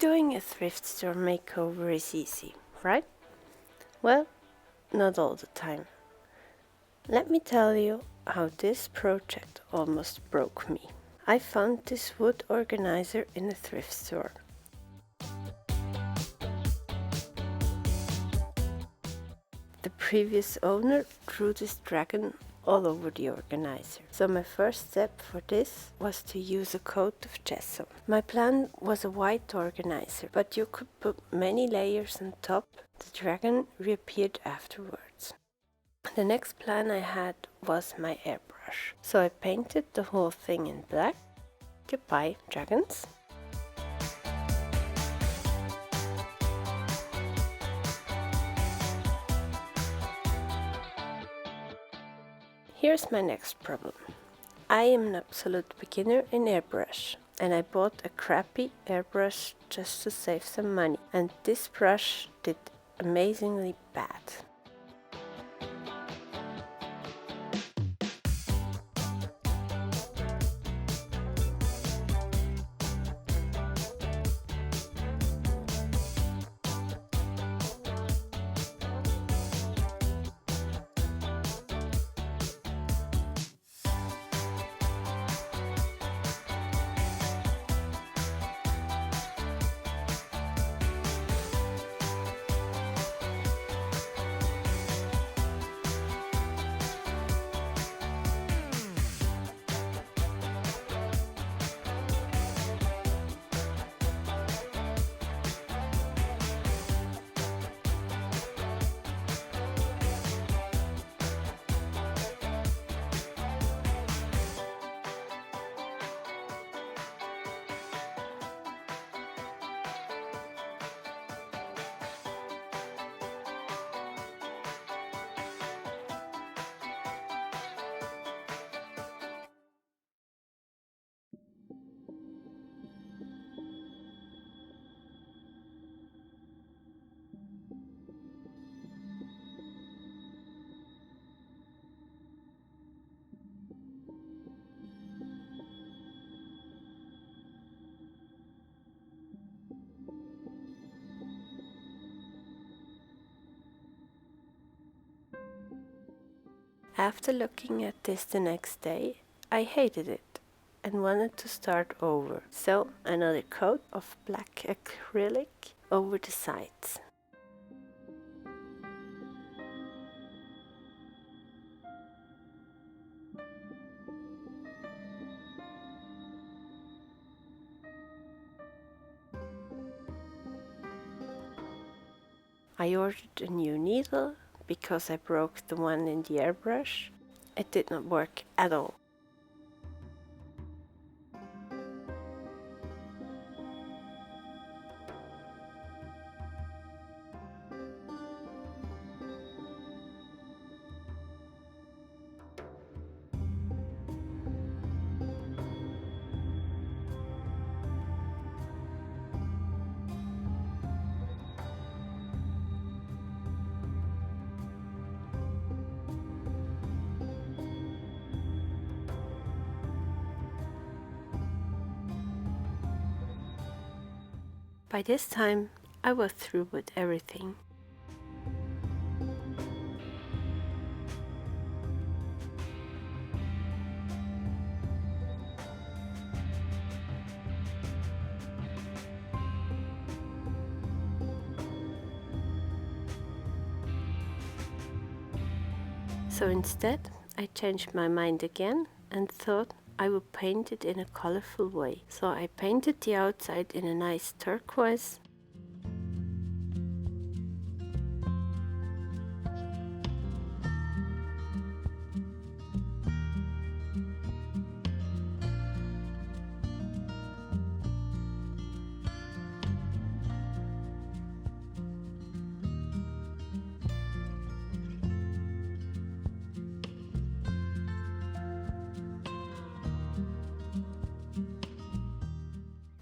Doing a thrift store makeover is easy, right? Well, not all the time. Let me tell you how this project almost broke me. I found this wood organizer in a thrift store. The previous owner drew this dragon all over the organizer. So my first step for this was to use a coat of gesso. My plan was a white organizer, but you could put many layers on top. The dragon reappeared afterwards. The next plan I had was my airbrush. So I painted the whole thing in black. Goodbye, dragons. Here's my next problem. I am an absolute beginner in airbrush, and I bought a crappy airbrush just to save some money, and this brush did amazingly bad. After looking at this the next day, I hated it and wanted to start over. So another coat of black acrylic over the sides. I ordered a new needle because I broke the one in the airbrush. It did not work at all. By this time, I was through with everything. So instead, I changed my mind again and thought I would paint it in a colorful way. So I painted the outside in a nice turquoise.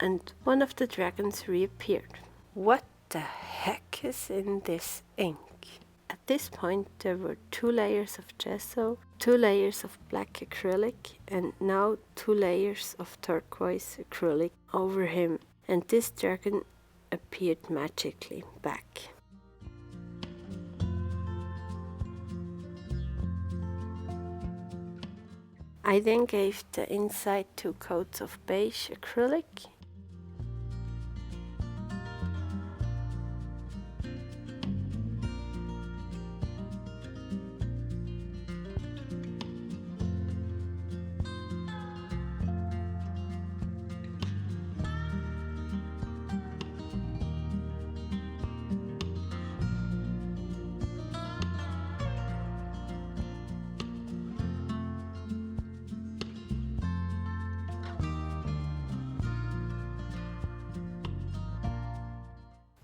And one of the dragons reappeared. What the heck is in this ink? At this point there were 2 layers of gesso, 2 layers of black acrylic, and now 2 layers of turquoise acrylic over him. And this dragon appeared magically back. I then gave the inside 2 coats of beige acrylic.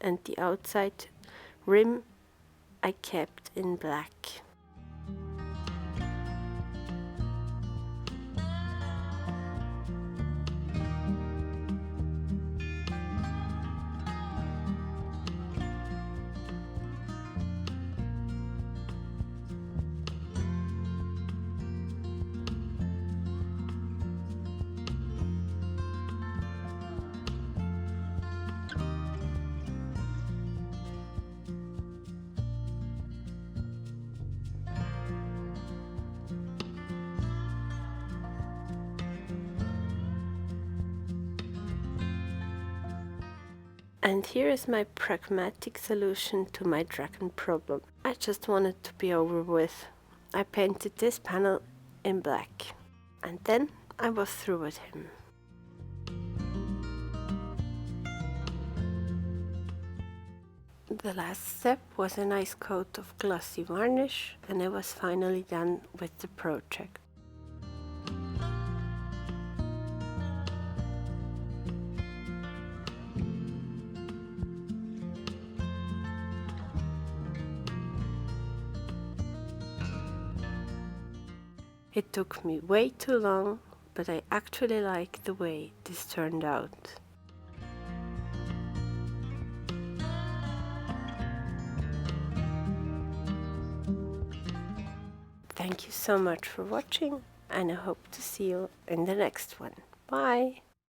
And the outside rim I kept in black. And here is my pragmatic solution to my dragon problem. I just wanted to be over with. I painted this panel in black, and then I was through with him. The last step was a nice coat of glossy varnish, and I was finally done with the project. It took me way too long, but I actually like the way this turned out. Thank you so much for watching, and I hope to see you in the next one. Bye!